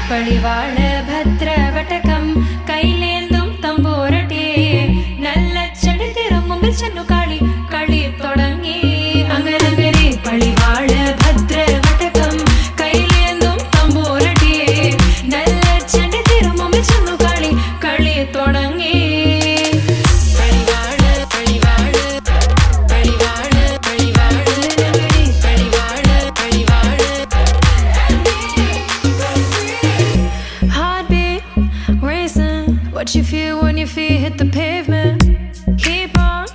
பழிவாழ பத்ர வட்டகம் கையிலேந்தும் தம்போரட்டே நல்ல செடி திரும்பும் சென்னு காளி களி தொடங்கி அங்கரங்கரே பழிவாழ பத்ர வட்டகம் கையிலேந்தும் தம்போரட்டே நல்ல செடி திரும்பும் சென்னு காளி களி தொடங்கி What you feel when your feet hit the pavement? Keep on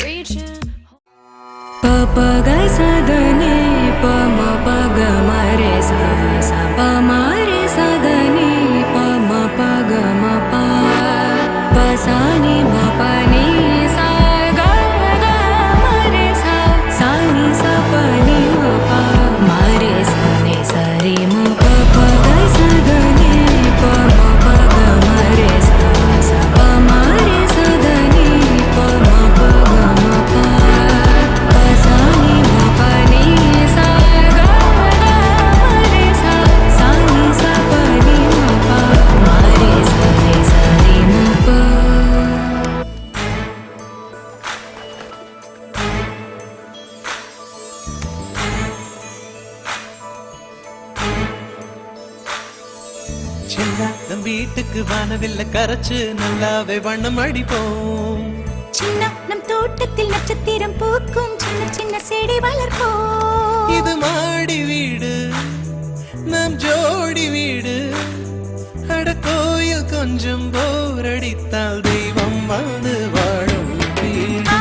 reaching. Papa ga sa da ni pa ma pa ga ma re sa sa pa ma re sa da ni pa ma pa ga ma pa pa sa ni ma pa ni sa ga ga ma re sa sa ni sa pa ni ma pa ma re sa ni sa re ma pa pa ga sa da ni pa ma pa ga ma re sa நம் வீட்டுக்கு வானவில்ல கரைச்சு நல்லாவே வண்ணம் அடிப்போம். சின்ன நம் தோட்டத்தில் நட்சத்திரம் பூக்கும் சின்ன சின்ன செடி வளர்ப்போம். இது மாடி வீடு நம் ஜோடி வீடு அட கோயில் கொஞ்சம் போரடித்தால் தெய்வம் வந்து வாழும் வீடு.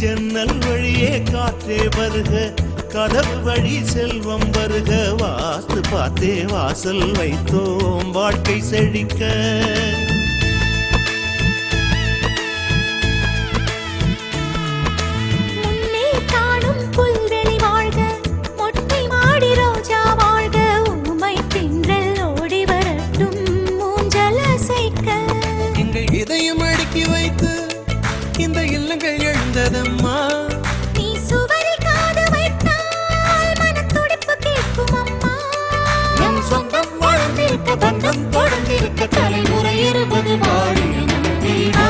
ஜன்னல் வழியே காற்றே வருக கதவு வழி செல்வம் வருக வாஸ்து பார்த்தே வாசல் வைத்தோம் வாழ்க்கை செழிக்க. முன்னே காணும் புல்வெளி வாழ்க மொட்டை மாடி ரோஜா வாழ்க ஊமை திங்கள் ஓடி வரட்டும் மூஞ்சல் அசைக்க. எங்கள் இதயம் அடுக்கி வைத்து இந்த இல்லங்கள் எழுந்ததம்மா. நீ சுவரில் காது வைத்தால் மனத்துடிப்பு கேட்கும் அம்மா. நம் சொந்தம் வாழ்ந்திருக்க பந்தம் தொடர்ந்திருக்க தலைமுறை 20 வாழிய நம் வீடா.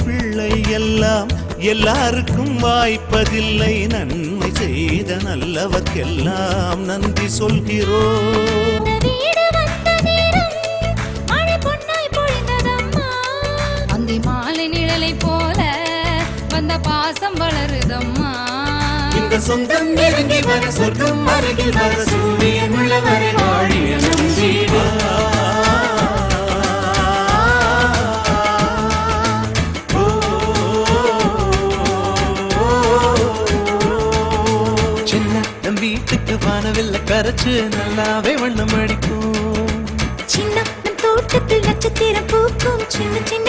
பிள்ளை எல்லாம் எல்லாருக்கும் வாய்ப்பதில்லை. நன்மை செய்த நல்லவர்க்கெல்லாம் நன்றி சொல்கிறோம். அந்த மாலை நிழலை போல வந்த பாசம் வளருதம்மா. இந்த சொந்தம் நெருங்கி வர சொர்க்கம் அருகில் வர சூரியன் உள்ளவரை வாழிய நம் வீடு. வீட்டுக்கு வானவில்ல கரைச்சு நல்லாவே வண்ணம் அடிக்கும். சின்ன நம் தோட்டத்தில் நட்சத்திரம் பூக்கும் சின்ன சின்ன